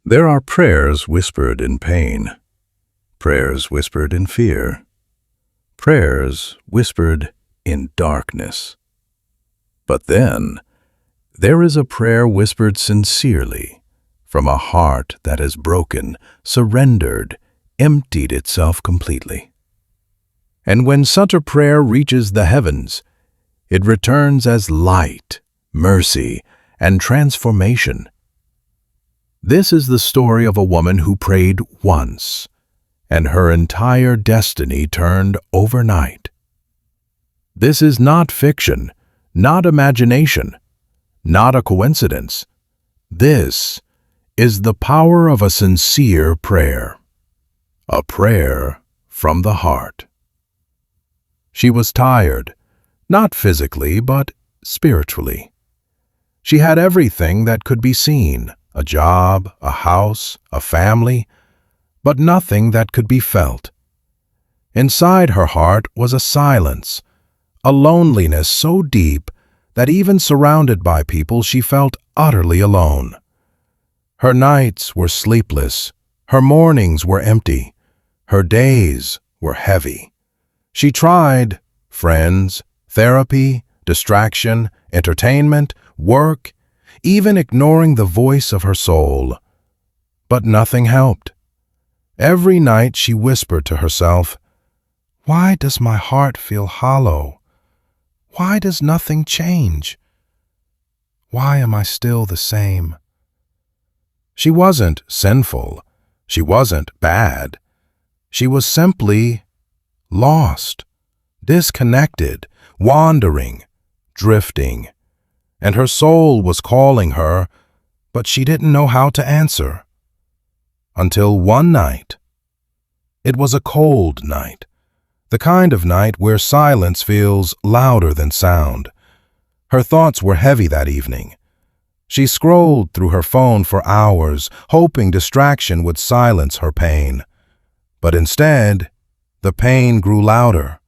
There are prayers whispered in pain, prayers whispered in fear, prayers whispered in darkness. But then, there is a prayer whispered sincerely, from a heart that has broken, surrendered, emptied itself completely. And when such a prayer reaches the heavens, it returns as light, mercy, and transformation. This is the story of a woman who prayed once, and her entire destiny turned overnight. This is not fiction, not imagination, not a coincidence. This is the power of a sincere prayer, a prayer from the heart. She was tired, not physically, but spiritually. She had everything that could be seen, a job, a house, a family, but nothing that could be felt. Inside her heart was a silence, a loneliness so deep that even surrounded by people she felt utterly alone. Her nights were sleepless, her mornings were empty, her days were heavy. She tried friends, therapy, distraction, entertainment, work, even ignoring the voice of her soul. But nothing helped. Every night she whispered to herself, "Why does my heart feel hollow? Why does nothing change? Why am I still the same?" She wasn't sinful. She wasn't bad. She was simply lost, disconnected, wandering, drifting. And her soul was calling her, but she didn't know how to answer. Until one night. It was a cold night, the kind of night where silence feels louder than sound. Her thoughts were heavy that evening. She scrolled through her phone for hours, hoping distraction would silence her pain. But instead, the pain grew louder.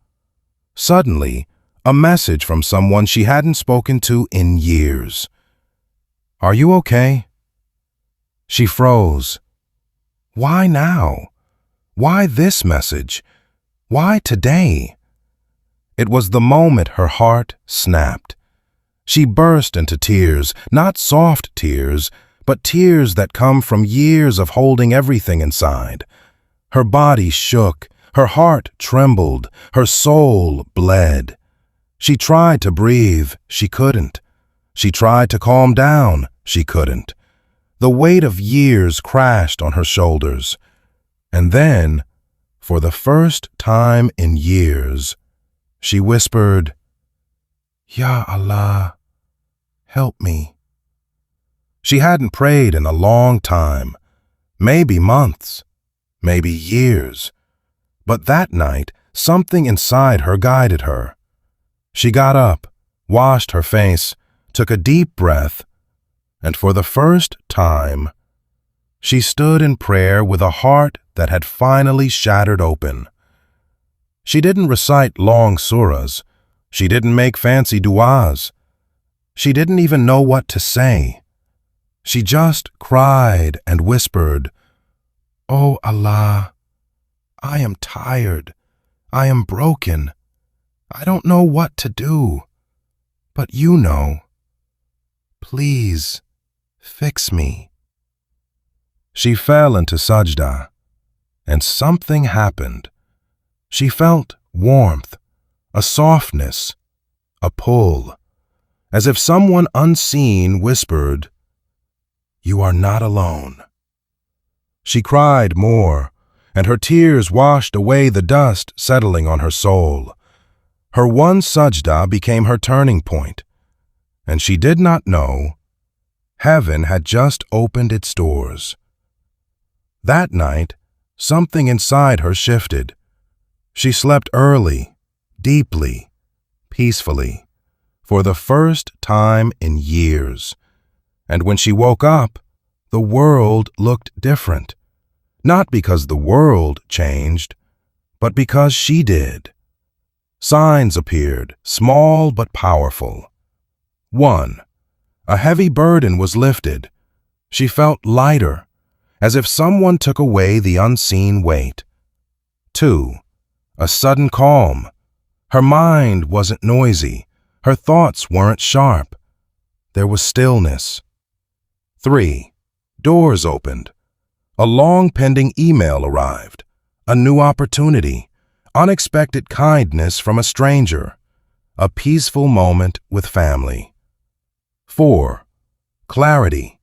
Suddenly, a message from someone she hadn't spoken to in years. "Are you okay?" She froze. Why now? Why this message? Why today? It was the moment her heart snapped. She burst into tears, not soft tears, but tears that come from years of holding everything inside. Her body shook, her heart trembled, her soul bled. She tried to breathe, she couldn't. She tried to calm down, she couldn't. The weight of years crashed on her shoulders. And then, for the first time in years, she whispered, "Ya Allah, help me." She hadn't prayed in a long time, maybe months, maybe years. But that night, something inside her guided her. She got up, washed her face, took a deep breath, and for the first time, she stood in prayer with a heart that had finally shattered open. She didn't recite long surahs. She didn't make fancy du'as. She didn't even know what to say. She just cried and whispered, "Oh Allah, I am tired. I am broken. I don't know what to do. But you know. Please, fix me." She fell into Sajdah, and something happened. She felt warmth, a softness, a pull, as if someone unseen whispered, "You are not alone." She cried more, and her tears washed away the dust settling on her soul. Her one Sajdah became her turning point, and she did not know heaven had just opened its doors. That night, something inside her shifted. She slept early, deeply, peacefully, for the first time in years. And when she woke up, the world looked different. Not because the world changed, but because she did. Signs appeared, small but powerful. 1. A heavy burden was lifted. She felt lighter. as if someone took away the unseen weight. 2. A sudden calm. Her mind wasn't noisy. Her thoughts weren't sharp. There was stillness. 3. Doors opened. A long-pending email arrived. A new opportunity. Unexpected kindness from a stranger. A peaceful moment with family. 4. Clarity.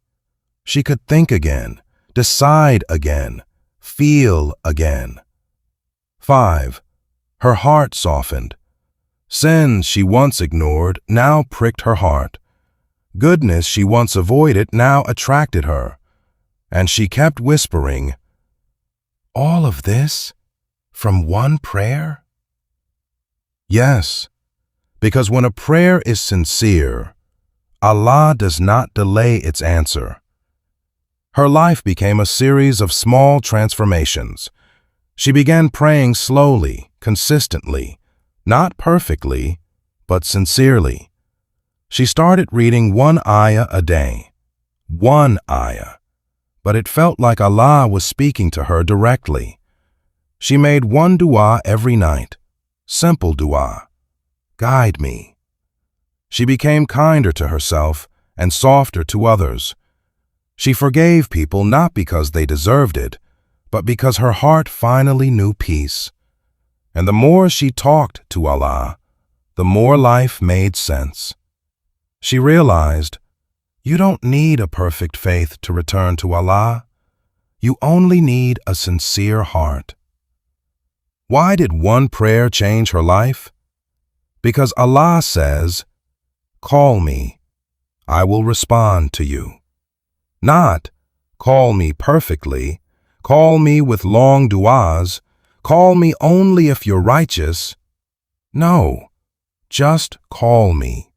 She could think again, decide again, feel again. 5. Her heart softened. Sins she once ignored now pricked her heart. Goodness she once avoided now attracted her. And she kept whispering, "All of this from one prayer?" Yes, because when a prayer is sincere, Allah does not delay its answer. Her life became a series of small transformations. She began praying slowly, consistently, not perfectly, but sincerely. She started reading one ayah a day. One ayah. But it felt like Allah was speaking to her directly. She made one dua every night. Simple dua. Guide me. She became kinder to herself and softer to others. She forgave people not because they deserved it, but because her heart finally knew peace. And the more she talked to Allah, the more life made sense. She realized, you don't need a perfect faith to return to Allah. You only need a sincere heart. Why did one prayer change her life? Because Allah says, "Call me, I will respond to you." Not, "Call me perfectly, call me with long du'as, call me only if you're righteous." No, just call me.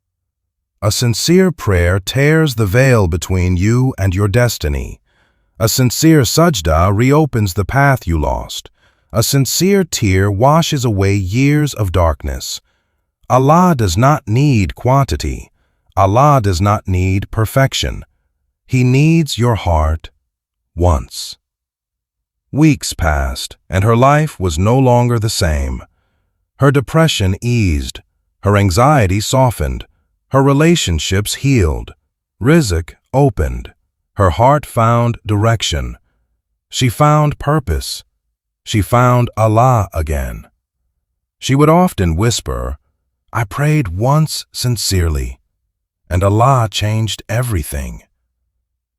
A sincere prayer tears the veil between you and your destiny. A sincere sajdah reopens the path you lost. A sincere tear washes away years of darkness. Allah does not need quantity. Allah does not need perfection. He needs your heart once. Weeks passed, and her life was no longer the same. Her depression eased. Her anxiety softened. Her relationships healed. Rizq opened. Her heart found direction. She found purpose. She found Allah again. She would often whisper, "I prayed once sincerely, and Allah changed everything."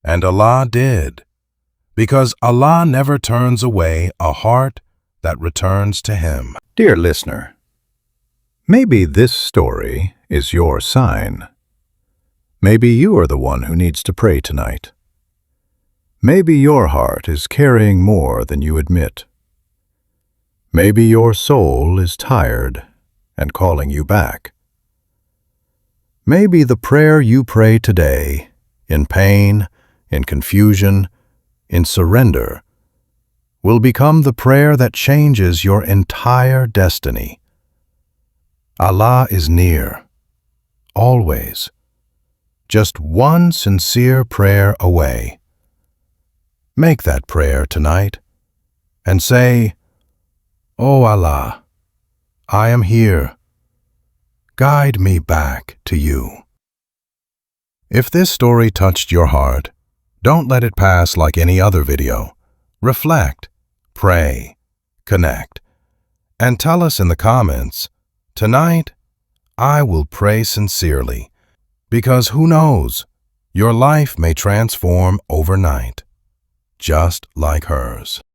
And Allah did, because Allah never turns away a heart that returns to Him. Dear listener, maybe this story is your sign. Maybe you are the one who needs to pray tonight. Maybe your heart is carrying more than you admit. Maybe your soul is tired and calling you back. Maybe the prayer you pray today, in pain, in confusion, in surrender, will become the prayer that changes your entire destiny. Allah is near, always, just one sincere prayer away. Make that prayer tonight and say, "Oh Allah, I am here. Guide me back to you." If this story touched your heart, don't let it pass like any other video. Reflect, pray, connect, and tell us in the comments, "Tonight, I will pray sincerely," because who knows, your life may transform overnight, just like hers.